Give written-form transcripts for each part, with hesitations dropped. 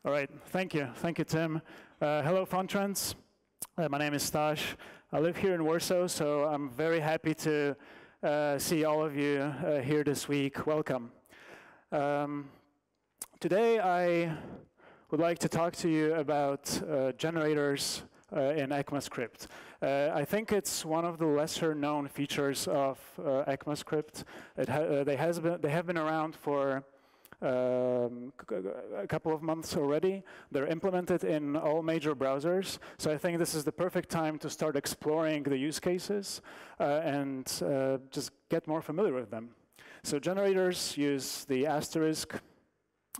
All right, thank you, Tim. Hello, Fontrans. My name is Stas. I live here in Warsaw, so I'm very happy to see all of you here this week. Welcome. Today, I would like to talk to you about generators in ECMAScript. I think it's one of the lesser-known features of ECMAScript. They have been around for a couple of months already. They're implemented in all major browsers. So I think this is the perfect time to start exploring the use cases and just get more familiar with them. So generators use the asterisk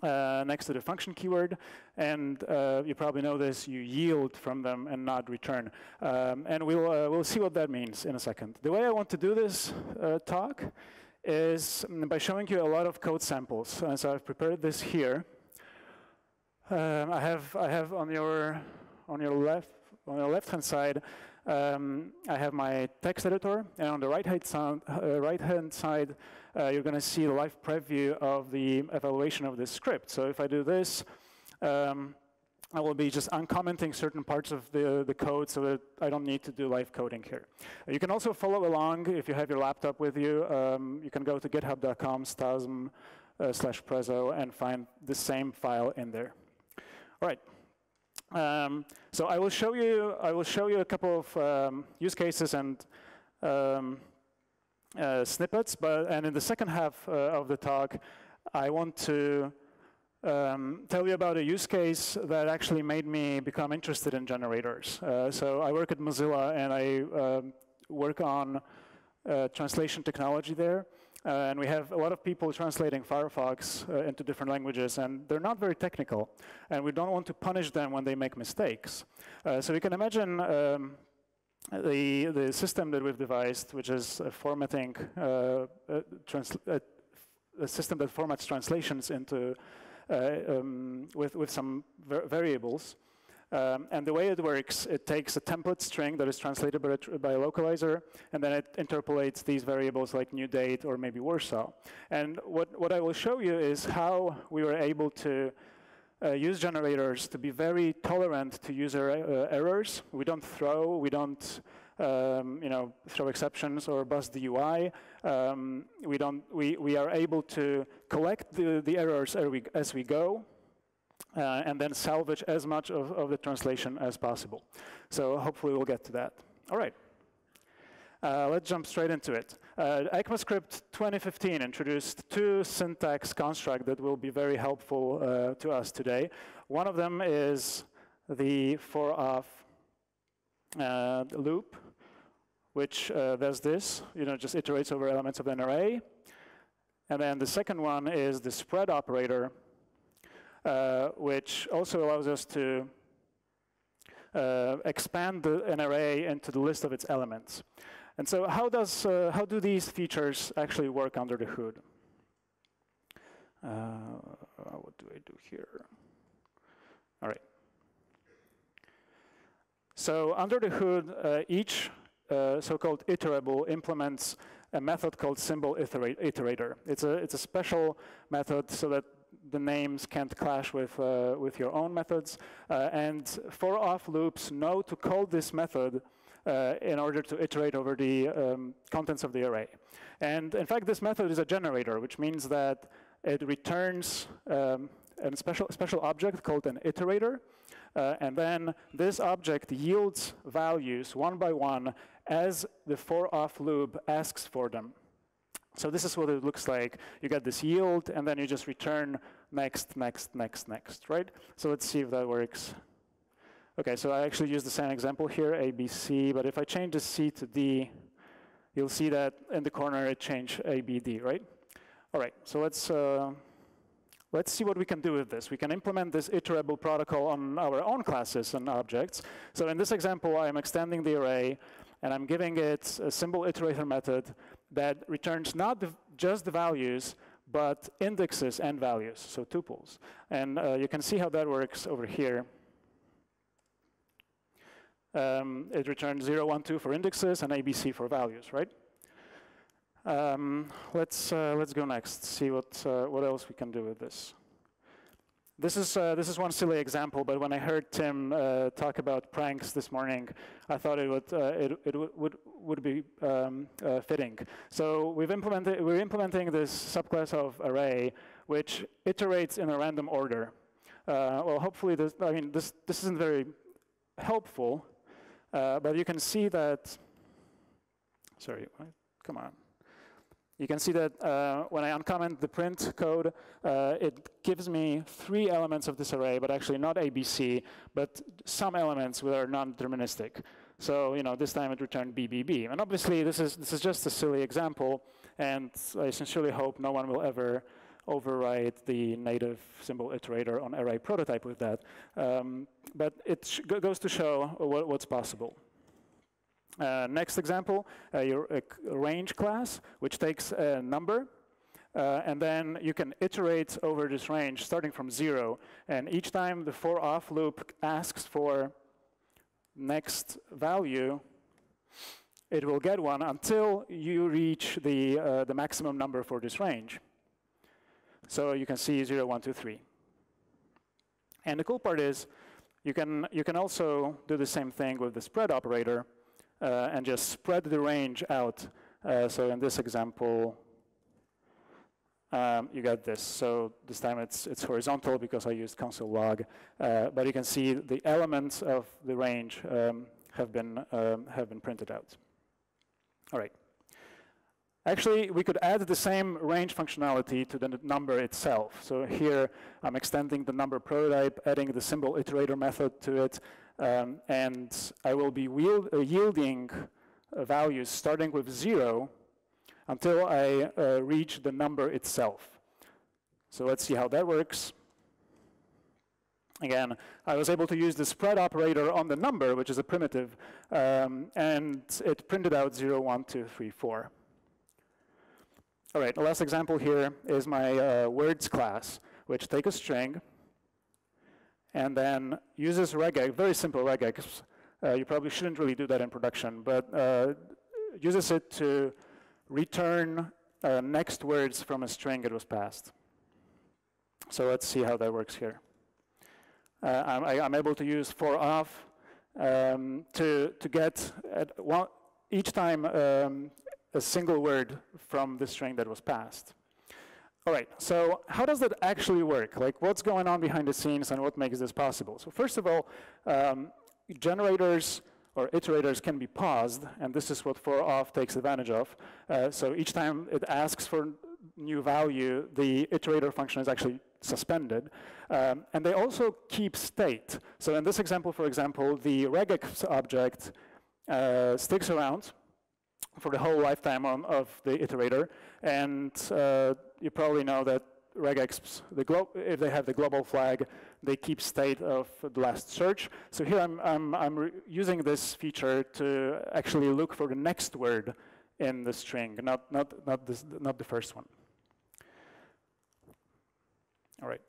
next to the function keyword, and you probably know this, you yield from them and not return. And we'll see what that means in a second. The way I want to do this talk is by showing you a lot of code samples. And so I've prepared this here. I have on your left-hand side, I have my text editor, and on the right-hand side, you're going to see a live preview of the evaluation of this script. So if I do this, I will be just uncommenting certain parts of the code so that I don't need to do live coding here. You can also follow along if you have your laptop with you. You can go to github.com/stasm/prezo and find the same file in there. All right. So I will show you a couple of use cases and snippets, and in the second half of the talk, I want to tell you about a use case that actually made me become interested in generators. So I work at Mozilla, and I work on translation technology there. And we have a lot of people translating Firefox into different languages, and they're not very technical. And we don't want to punish them when they make mistakes. So you can imagine the system that we've devised, which is a formatting a system that formats translations into with some variables. And the way it works, it takes a template string that is translated by a localizer, and then it interpolates these variables like new date or maybe Warsaw. And what I will show you is how we were able to use generators to be very tolerant to user errors. We don't throw exceptions or bust the UI. We are able to collect the errors as we go, and then salvage as much of the translation as possible. So hopefully we'll get to that. All right. Let's jump straight into it. ECMAScript 2015 introduced two syntax constructs that will be very helpful to us today. One of them is the for-off loop, which does this, just iterates over elements of an array. And then the second one is the spread operator, which also allows us to expand an array into the list of its elements. And so how do these features actually work under the hood? What do I do here? All right. So under the hood, each so-called iterable implements a method called symbol iterator. It's a special method so that the names can't clash with your own methods. And for-off loops know to call this method in order to iterate over the contents of the array. And in fact, this method is a generator, which means that it returns a special object called an iterator. And then this object yields values one by one as the for-off loop asks for them. So this is what it looks like. You get this yield, and then you just return next, next, next, next, right? So let's see if that works. OK, so I actually used the same example here, A, B, C. But if I change the C to D, you'll see that in the corner it changed A, B, D, right? All right, so let's see what we can do with this. We can implement this iterable protocol on our own classes and objects. So in this example, I'm extending the array, and I'm giving it a symbol iterator method that returns not just the values, but indexes and values, so tuples. And you can see how that works over here. It returns 0, 1, 2 for indexes and ABC for values, right? Let's go next, see what else we can do with this. This is one silly example, but when I heard Tim talk about pranks this morning, I thought it would be fitting. So we're implementing this subclass of array, which iterates in a random order. Well, hopefully this isn't very helpful, but you can see that. Sorry, come on. You can see that when I uncomment the print code, it gives me 3 elements of this array, but actually not ABC, but some elements that are non-deterministic. So this time it returned BBB. And obviously this is just a silly example, and I sincerely hope no one will ever override the native symbol iterator on array prototype with that. But it goes to show what's possible. Next example, your range class, which takes a number, and then you can iterate over this range starting from 0. And each time the for-off loop asks for next value, it will get one until you reach the maximum number for this range. So you can see 0, 1, 2, 3. And the cool part is you can also do the same thing with the spread operator. And just spread the range out. So in this example, you got this. So this time it's horizontal because I used console log. But you can see the elements of the range have been printed out. All right. Actually, we could add the same range functionality to the number itself. So here, I'm extending the number prototype, adding the symbol iterator method to it, and I will be yielding values starting with 0 until I reach the number itself. So let's see how that works. Again, I was able to use the spread operator on the number, which is a primitive, and it printed out 0, 1, 2, 3, 4. All right, the last example here is my words class, which takes a string and then uses regex, very simple regex. You probably shouldn't really do that in production, but uses it to return next words from a string it was passed. So let's see how that works here. I'm able to use for-off to get each time a single word from the string that was passed. All right, so how does that actually work? Like, what's going on behind the scenes and what makes this possible? So first of all, generators or iterators can be paused, and this is what for-off takes advantage of. So each time it asks for new value, the iterator function is actually suspended. And they also keep state. So in this example, for example, the regex object sticks around for the whole lifetime of the iterator, and you probably know that regex, if they have the global flag, they keep state of the last search. So here I'm using this feature to actually look for the next word in the string, not the first one. All right.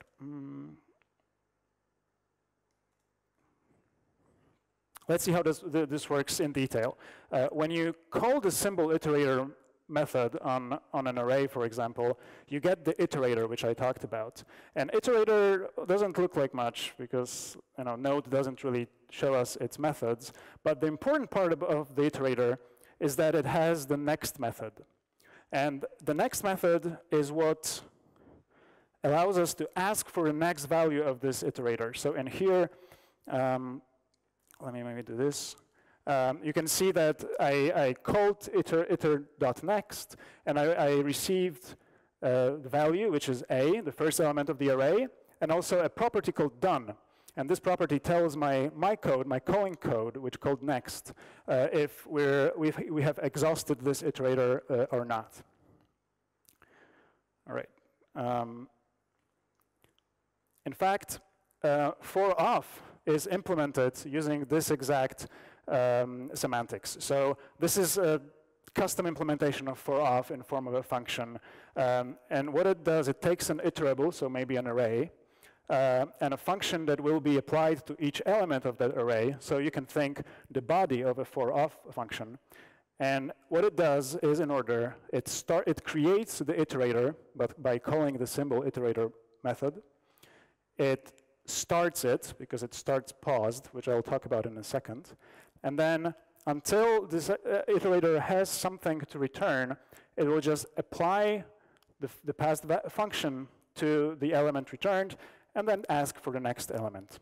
Let's see how this works in detail. When you call the symbol iterator method on an array, for example, you get the iterator, which I talked about. And iterator doesn't look like much because Node doesn't really show us its methods. But the important part of the iterator is that it has the next method. And the next method is what allows us to ask for the next value of this iterator. So in here, let me maybe do this. You can see that I called iter.next, and I received the value, which is A, the first element of the array, and also a property called done. And this property tells my code, my calling code, which called next, if we have exhausted this iterator or not. All right. In fact, for-off is implemented using this exact semantics. So this is a custom implementation of for-off in form of a function. And what it does, it takes an iterable, so maybe an array, and a function that will be applied to each element of that array. So you can think the body of a for-off function. And what it does is, in order, it creates the iterator, but by calling the symbol iterator method. it starts it, because it starts paused, which I'll talk about in a second. And then until this iterator has something to return, it will just apply the passed function to the element returned, and then ask for the next element.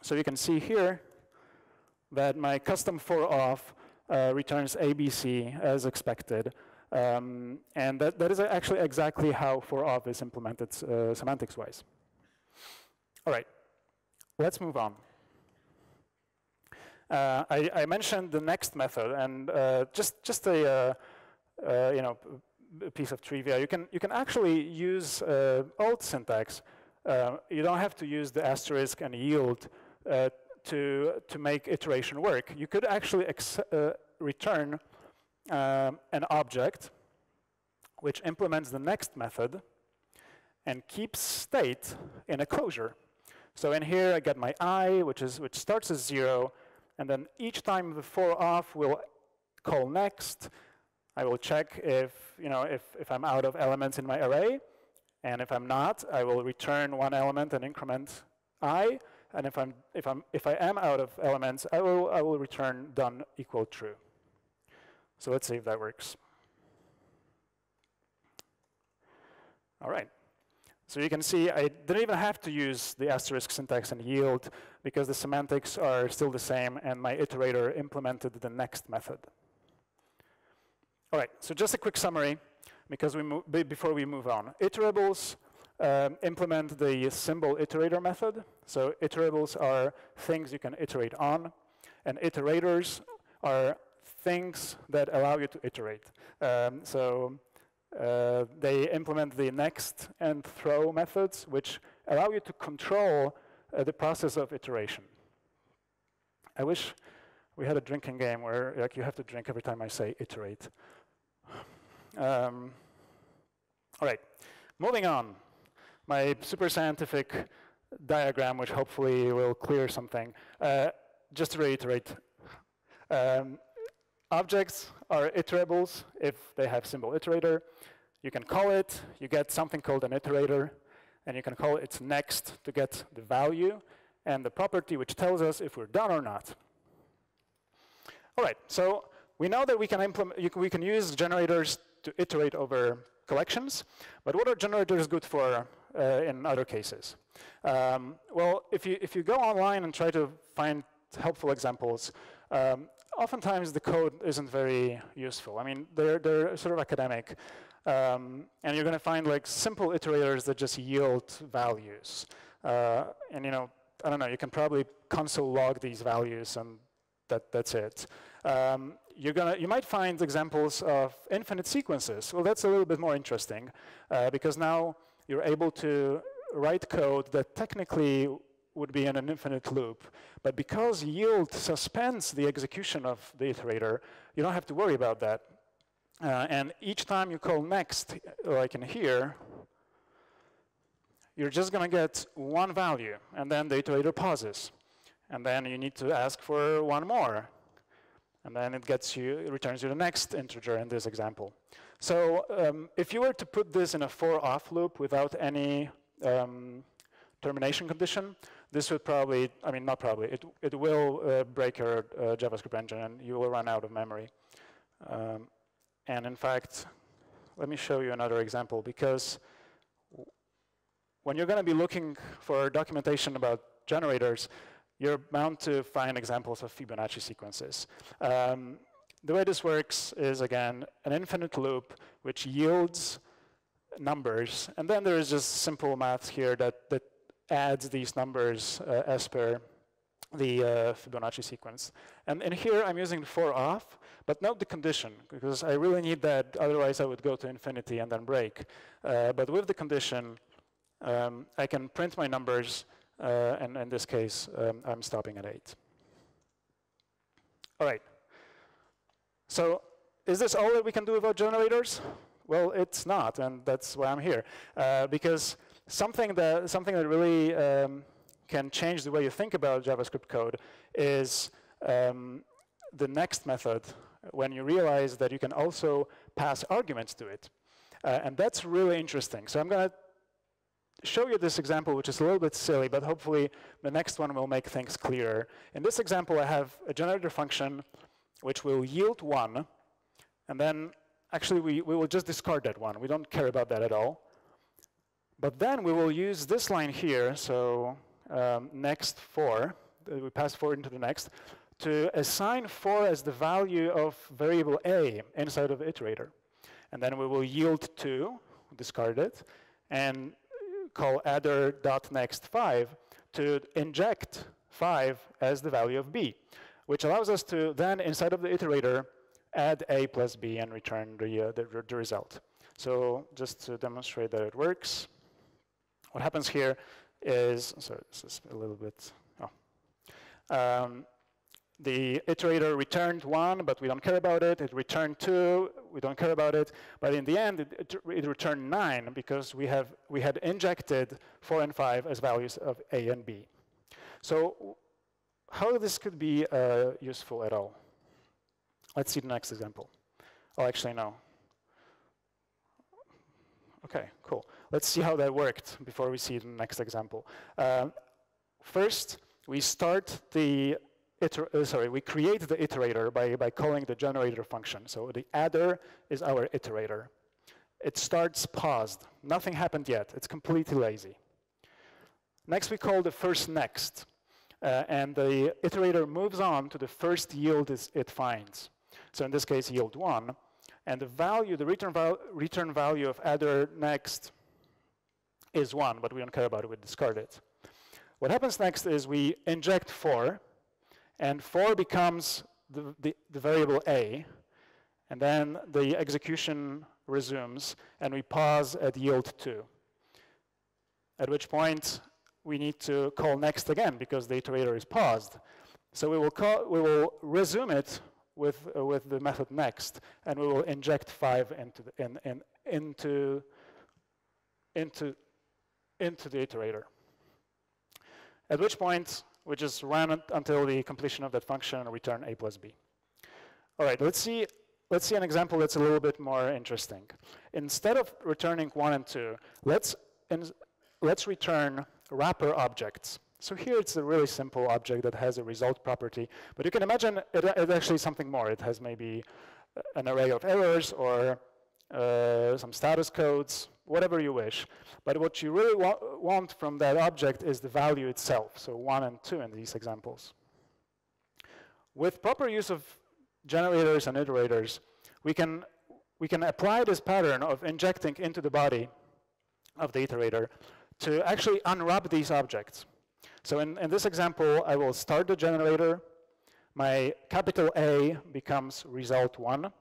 So you can see here that my custom for-off returns ABC as expected. And that is actually exactly how for-off is implemented semantics-wise. All right, let's move on. I mentioned the next method, and just a piece of trivia. You can actually use old syntax. You don't have to use the asterisk and yield to make iteration work. You could actually return an object which implements the next method and keeps state in a closure. So in here I get my I, which starts as 0, and then each time the for-off will call next. I will check if I'm out of elements in my array, and if I'm not, I will return one element and increment I. And if I am out of elements, I will return done equal true. So let's see if that works. All right. So you can see I didn't even have to use the asterisk syntax and yield because the semantics are still the same, and my iterator implemented the next method. All right. So just a quick summary, because before we move on. Iterables implement the symbol iterator method. So iterables are things you can iterate on, and iterators are things that allow you to iterate. They implement the next and throw methods, which allow you to control the process of iteration. I wish we had a drinking game where you have to drink every time I say iterate. All right, moving on. My super scientific diagram, which hopefully will clear something. Just to reiterate, objects are iterables if they have symbol iterator. You can call it, you get something called an iterator, and you can call its next to get the value and the property which tells us if we're done or not. All right, so we know that we can use generators to iterate over collections, but what are generators good for in other cases? Well, if you go online and try to find helpful examples, oftentimes the code isn't very useful. I mean, they're sort of academic, and you're going to find like simple iterators that just yield values. And I don't know, you can probably console log these values, and that's it. You might find examples of infinite sequences. Well, that's a little bit more interesting, because now you're able to write code that technically would be in an infinite loop. But because yield suspends the execution of the iterator, you don't have to worry about that. And each time you call next, like in here, you're just going to get one value, and then the iterator pauses. And then you need to ask for one more. And then it returns you the next integer in this example. So if you were to put this in a for-off loop without any termination condition, this would probably, I mean, not probably, it will break your JavaScript engine, and you will run out of memory. And in fact, let me show you another example, because when you're going to be looking for documentation about generators, you're bound to find examples of Fibonacci sequences. The way this works is, again, an infinite loop which yields numbers, and then there is just simple math here that adds these numbers as per the Fibonacci sequence. And in here, I'm using the for-off, but note the condition, because I really need that, otherwise I would go to infinity and then break. But with the condition, I can print my numbers, and in this case, I'm stopping at 8. All right. So is this all that we can do about generators? Well, it's not, and that's why I'm here. Because something that really can change the way you think about JavaScript code is the next method, when you realize that you can also pass arguments to it. And that's really interesting. So I'm going to show you this example, which is a little bit silly, but hopefully the next one will make things clearer. In this example, I have a generator function which will yield 1, and then actually we will just discard that 1. We don't care about that at all. But then we will use this line here, so next 4, we pass 4 into the next, to assign 4 as the value of variable a inside of the iterator. And then we will yield 2, discard it, and call adder.next5 to inject 5 as the value of b, which allows us to then, inside of the iterator, add a plus b and return the result. So just to demonstrate that it works, what happens here is, sorry, this is a little bit, the iterator returned 1, but we don't care about it. It returned 2, we don't care about it. But in the end, it returned 9 because we had injected 4 and 5 as values of a and b. So how this could be useful at all? Let's see the next example. Oh, actually, no. OK, cool. Let's see how that worked before we see the next example. First, we start the we create the iterator by calling the generator function. So the adder is our iterator. It starts paused. Nothing happened yet. It's completely lazy. Next, we call the first next. And the iterator moves on to the first yield it finds. So in this case, yield 1. And the value, the return value of adder next is 1, but we don't care about it. We discard it. What happens next is we inject 4. And 4 becomes the variable a. And then the execution resumes, and we pause at yield 2. At which point, we need to call next again, because the iterator is paused. So we will resume it with the method next, and we will inject 5 into the iterator. At which point, we just run until the completion of that function and return a plus b. All right, let's see an example that's a little bit more interesting. Instead of returning 1 and 2, let's return wrapper objects. So here it's a really simple object that has a result property, but you can imagine it actually something more. It has maybe an array of errors or some status codes, whatever you wish. But what you really want from that object is the value itself, so 1 and 2 in these examples. With proper use of generators and iterators, we can apply this pattern of injecting into the body of the iterator to actually unwrap these objects. So in this example, I will start the generator. My capital A becomes result 1.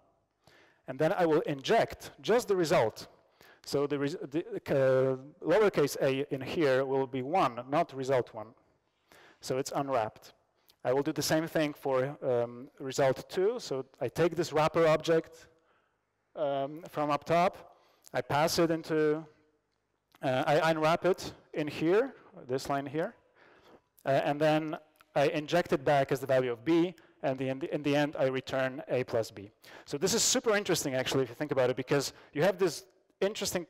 And then I will inject just the result. So the lowercase a in here will be 1, not result 1. So it's unwrapped. I will do the same thing for result 2. So I take this wrapper object from up top. I pass it into, I unwrap it in here, this line here. And then I inject it back as the value of b. And in the end, I return a plus b. So this is super interesting, actually, if you think about it, because you have this interesting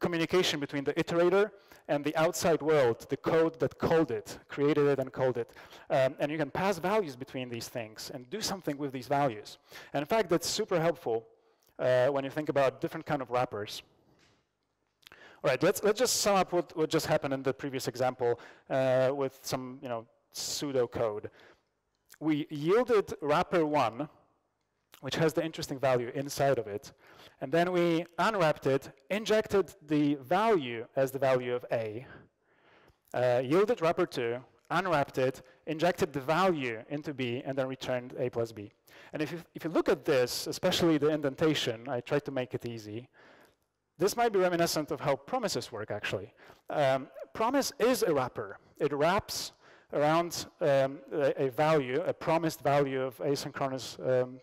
communication between the iterator and the outside world, the code that called it, created it and called it. And you can pass values between these things and do something with these values. And in fact, that's super helpful when you think about different kind of wrappers. All right, let's just sum up what just happened in the previous example with some pseudo code. We yielded wrapper 1, which has the interesting value inside of it. And then we unwrapped it, injected the value as the value of a, yielded wrapper 2, unwrapped it, injected the value into b, and then returned a plus b. And if you look at this, especially the indentation, I tried to make it easy. This might be reminiscent of how promises work, actually. Promise is a wrapper. It wraps around a value, a promised value of asynchronous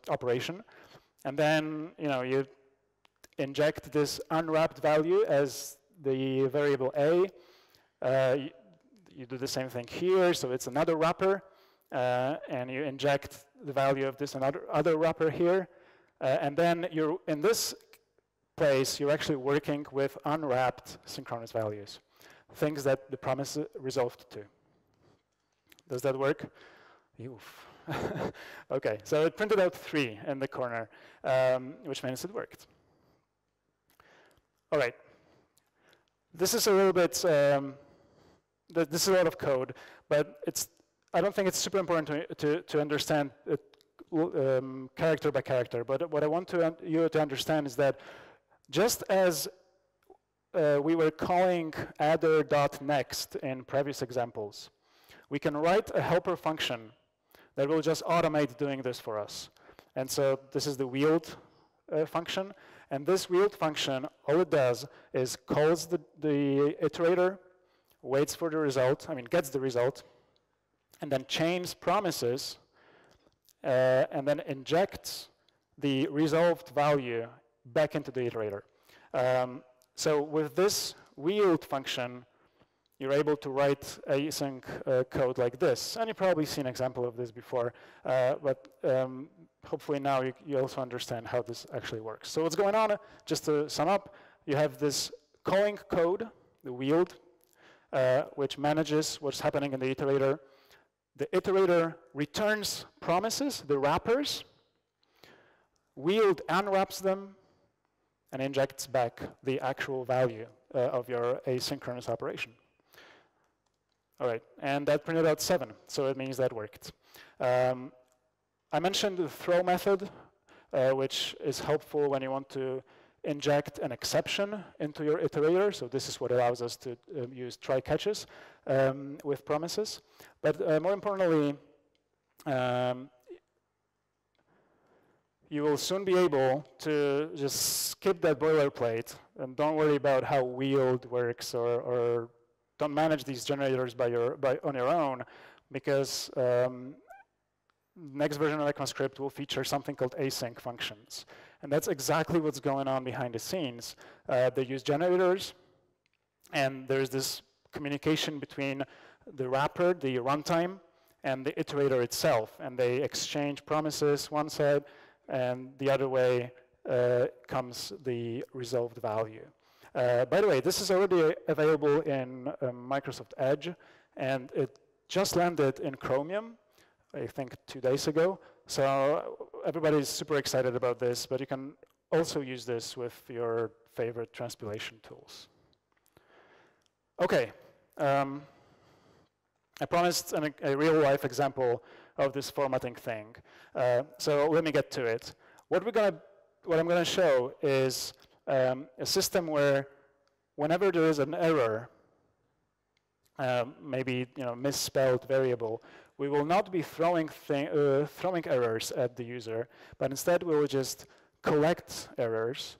operation. And then you inject this unwrapped value as the variable a. You do the same thing here, so it's another wrapper. And you inject the value of this other wrapper here. And then in this place, you're actually working with unwrapped synchronous values. things that the promise resolved to. Does that work? Oof. Okay, so it printed out 3 in the corner, which means it worked. All right. This is a little bit, this is a lot of code, but I don't think it's super important to understand it character by character. But what I want you to understand is that just as we were calling adder.next in previous examples, we can write a helper function that will just automate doing this for us. And so this is the wheeled function. And this wheeled function, all it does is calls the iterator, waits for the result, gets the result, and then chains promises, and then injects the resolved value back into the iterator. So with this wheeled function, you're able to write async code like this. And you've probably seen an example of this before, but hopefully now you also understand how this actually works. So what's going on, just to sum up, you have this calling code, the wheeled, which manages what's happening in the iterator. The iterator returns promises, the wrappers. Wheeled unwraps them and injects back the actual value of your asynchronous operation. All right, and that printed out 7, so it means that worked. I mentioned the throw method, which is helpful when you want to inject an exception into your iterator. So this is what allows us to use try catches with promises. But more importantly, you will soon be able to just skip that boilerplate and don't worry about how wheeled works, or don't manage these generators on your own, because next version of ECMAScript will feature something called async functions. And that's exactly what's going on behind the scenes. They use generators, and there's this communication between the wrapper, the runtime, and the iterator itself. And they exchange promises one side, and the other way comes the resolved value. By the way, this is already available in Microsoft Edge, and it just landed in Chromium, I think 2 days ago. So everybody's super excited about this, but you can also use this with your favorite transpilation tools. Okay, I promised a real-life example of this formatting thing. So let me get to it. What I'm gonna show is a system where whenever there is an error, maybe misspelled variable, we will not be throwing errors at the user, but instead we will just collect errors.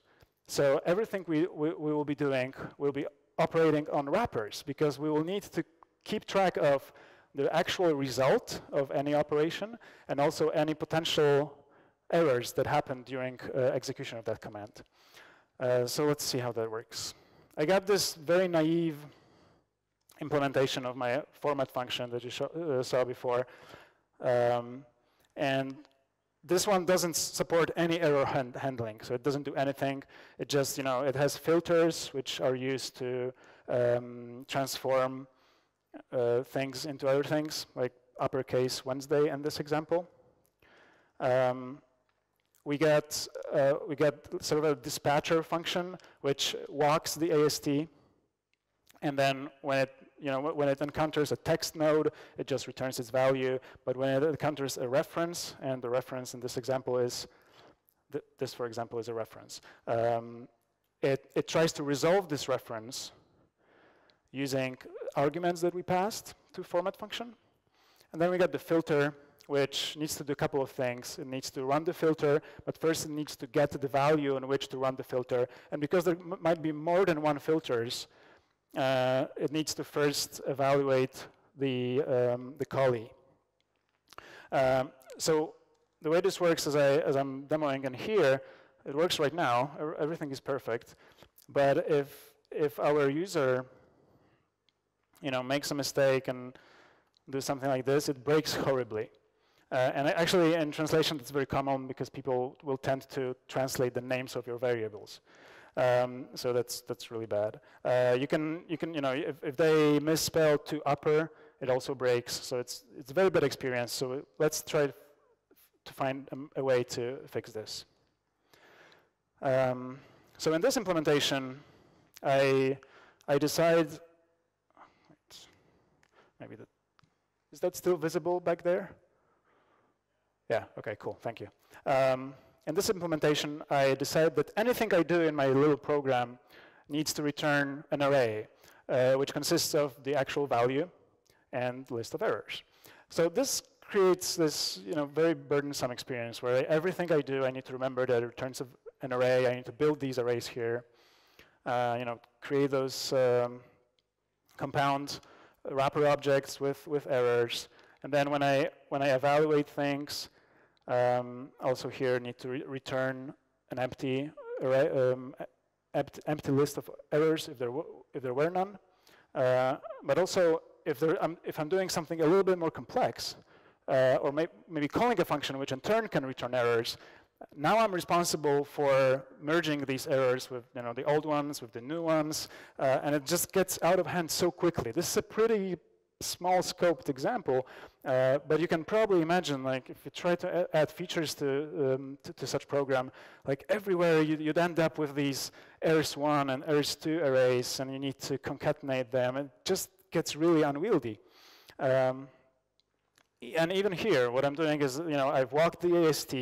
So everything we will be doing will be operating on wrappers, because we will need to keep track of the actual result of any operation and also any potential errors that happen during execution of that command. So let's see how that works. I got this very naive implementation of my format function that you saw before. And this one doesn't support any error handling, so it doesn't do anything. It just, it has filters which are used to transform things into other things, like uppercase Wednesday in this example. We get sort of a dispatcher function which walks the AST, and then when it encounters a text node, it just returns its value. But when it encounters a reference, and the reference in this example is this, for example, is a reference, it tries to resolve this reference using arguments that we passed to format function. And then we got the filter, which needs to do a couple of things. It needs to run the filter, but first it needs to get the value on which to run the filter. And because there might be more than one filters, it needs to first evaluate the callee. So the way this works, as I'm demoing in here, it works right now. Everything is perfect. But if our user makes a mistake and do something like this, it breaks horribly. And actually, in translation, it's very common because people will tend to translate the names of your variables. So that's really bad. You can if they misspell to upper, it also breaks. So it's a very bad experience. So let's try to find a way to fix this. So in this implementation, I decide. Maybe that is that still visible back there? Yeah. Okay. Cool. Thank you. In this implementation, I decide that anything I do in my little program needs to return an array, which consists of the actual value and list of errors. So this creates this very burdensome experience where everything I do, I need to remember that it returns an array. I need to build these arrays here, create those compound wrapper objects with errors, and then when I evaluate things. Also here need to return an empty array, empty list of errors if there were none. But also if I'm doing something a little bit more complex, or maybe calling a function which in turn can return errors, now I'm responsible for merging these errors with the old ones with the new ones, and it just gets out of hand so quickly. This is a pretty small scoped example, but you can probably imagine, like, if you try to add features to such program, like everywhere you'd end up with these ers1 and ers2 arrays, and you need to concatenate them. It just gets really unwieldy. And even here, what I'm doing is, I've walked the AST,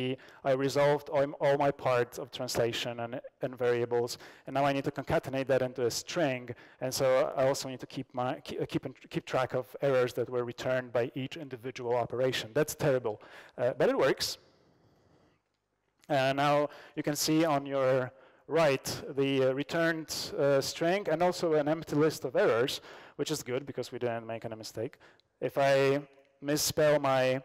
I resolved all my parts of translation and variables, and now I need to concatenate that into a string, and so I also need to keep track of errors that were returned by each individual operation. That's terrible, but it works. Now you can see on your right the returned string and also an empty list of errors, which is good because we didn't make any mistake. If I misspell my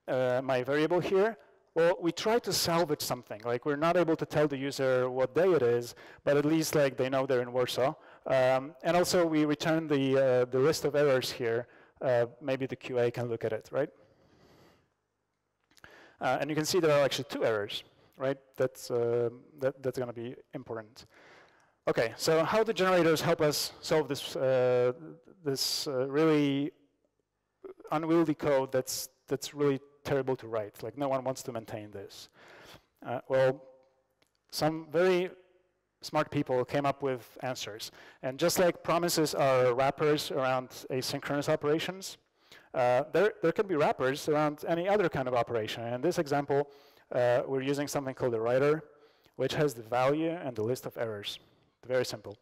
my variable here, well, we try to salvage something. Like, we're not able to tell the user what day it is, but at least like they know they're in Warsaw. And also we return the list of errors here. Maybe the QA can look at it, right? And you can see there are actually 2 errors, right? That's going to be important. Okay, so how do generators help us solve this this really unwieldy code that's really terrible to write? Like, no one wants to maintain this. Well, some very smart people came up with answers. And just like promises are wrappers around asynchronous operations, there can be wrappers around any other kind of operation. And in this example, we're using something called a writer, which has the value and the list of errors. Very simple.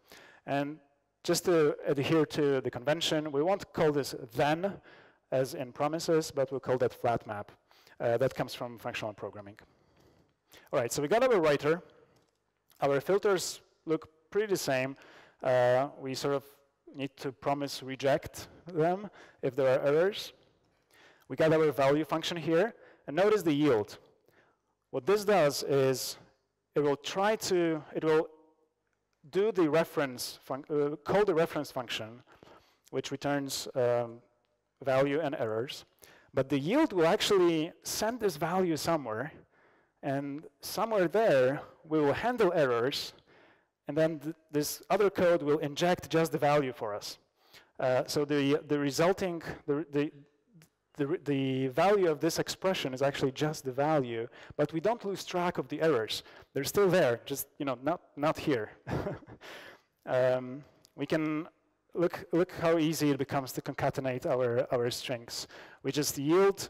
And just to adhere to the convention, we won't call this then, as in promises, but we'll call that flat map. That comes from functional programming. All right, so we got our writer. Our filters look pretty the same. We sort of need to promise reject them if there are errors. We got our value function here, and notice the yield. What this does is it will do the reference, call the reference function, which returns value and errors. But the yield will actually send this value somewhere, and somewhere there we will handle errors, and then this other code will inject just the value for us. So the resulting, the value of this expression is actually just the value, but we don't lose track of the errors. They're still there, just not here. We can look how easy it becomes to concatenate our strings. We just yield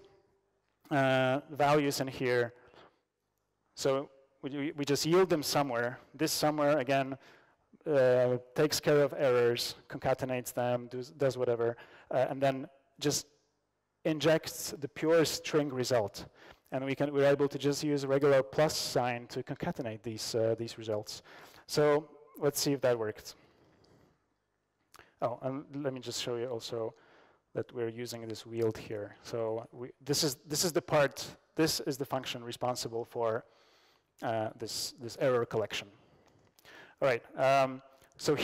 values in here. So we just yield them somewhere. This somewhere again takes care of errors, concatenates them, does whatever, and then just injects the pure string result, and we're able to just use a regular plus sign to concatenate these results. So let's see if that worked. Oh, and let me just show you also that we're using this yield here. So this is the function responsible for this error collection. All right. So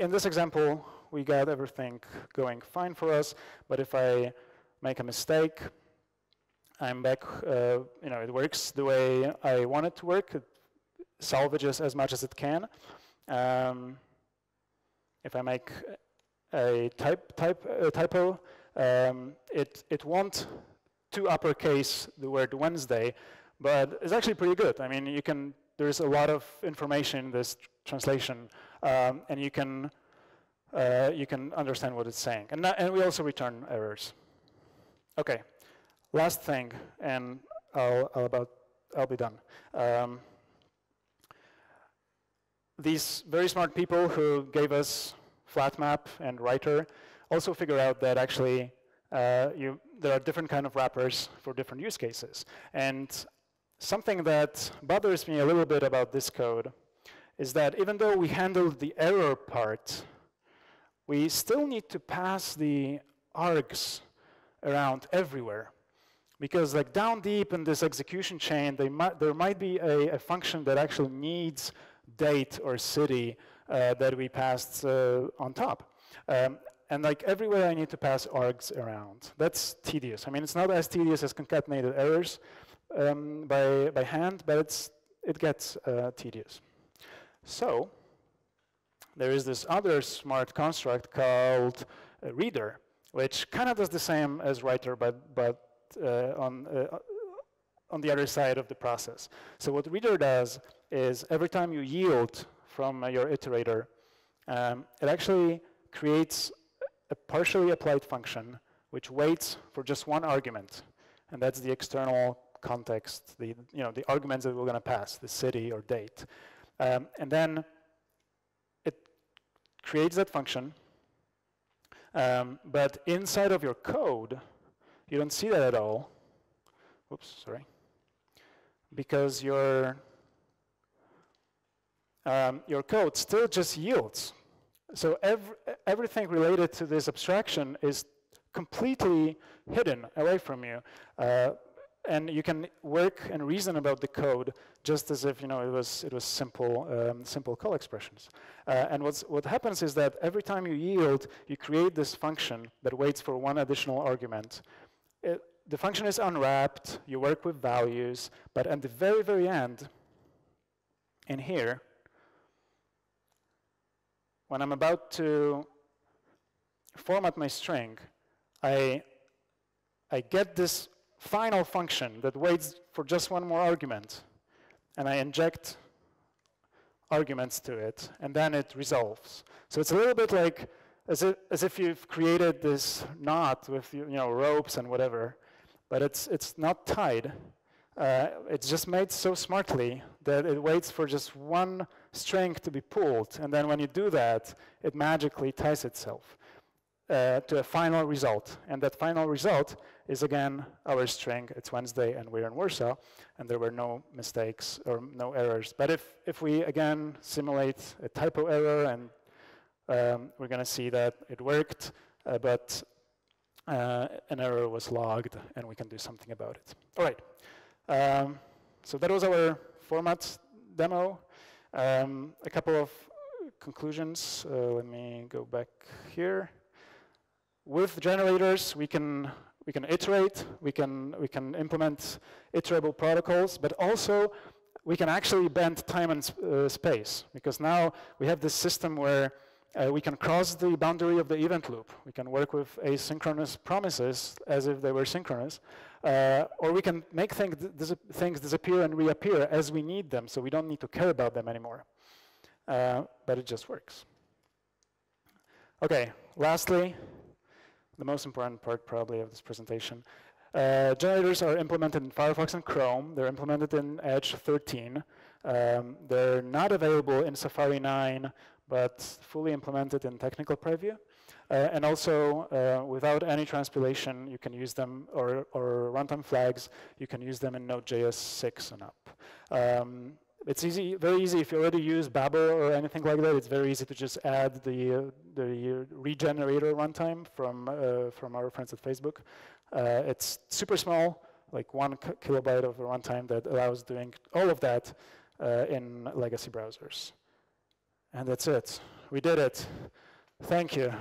in this example, we got everything going fine for us, but if I make a mistake, I'm back, it works the way I want it to work. salvages as much as it can. If I make a typo, it won't to uppercase the word Wednesday, but it's actually pretty good. I mean, there's a lot of information in this translation, and you can understand what it's saying. And we also return errors. Okay, last thing, and I'll be done. These very smart people who gave us flatmap and writer also figure out that actually there are different kind of wrappers for different use cases. And something that bothers me a little bit about this code is that even though we handled the error part, we still need to pass the args around everywhere. Because like down deep in this execution chain, there might be a function that actually needs date or city that we passed on top. And like everywhere I need to pass args around. That's tedious. I mean, it's not as tedious as concatenated errors by hand, but it gets tedious. So there is this other smart construct called reader, which kind of does the same as writer, but on the other side of the process. So what reader does is every time you yield from your iterator, it actually creates a partially applied function which waits for just one argument, and that's the external context, the arguments that we're going to pass, the city or date, and then it creates that function. But inside of your code, you don't see that at all. Oops, sorry. Because your code still just yields. So everything related to this abstraction is completely hidden away from you. And you can work and reason about the code just as if it was simple call expressions. And what happens is that every time you yield, you create this function that waits for one additional argument. The function is unwrapped, you work with values, but at the very, very end, in here, when I'm about to format my string, I get this final function that waits for just one more argument, and I inject arguments to it, and then it resolves. So it's a little bit like as if you've created this knot with ropes and whatever, but it's not tied. It's just made so smartly that it waits for just one string to be pulled, and then when you do that, it magically ties itself to a final result. And that final result is, again, our string. It's Wednesday, and we're in Warsaw, and there were no mistakes or no errors. But if we, again, simulate a typo error, and we're going to see that it worked, but an error was logged, and we can do something about it. All right. So that was our format demo. A couple of conclusions. Let me go back here. With generators, we can iterate. We can implement iterable protocols, but also we can actually bend time and space, because now we have this system where we can cross the boundary of the event loop. We can work with asynchronous promises as if they were synchronous. Or we can make things disappear and reappear as we need them, so we don't need to care about them anymore. But it just works. Okay, lastly, the most important part probably of this presentation. Generators are implemented in Firefox and Chrome. They're implemented in Edge 13. They're not available in Safari 9, but fully implemented in technical preview. And also, without any transpilation, you can use them, or runtime flags, you can use them in Node.js 6 and up. It's easy, very easy. If you already use Babel or anything like that, it's very easy to just add the regenerator runtime from our friends at Facebook. It's super small, like 1 kilobyte of a runtime that allows doing all of that in legacy browsers. And that's it. We did it. Thank you.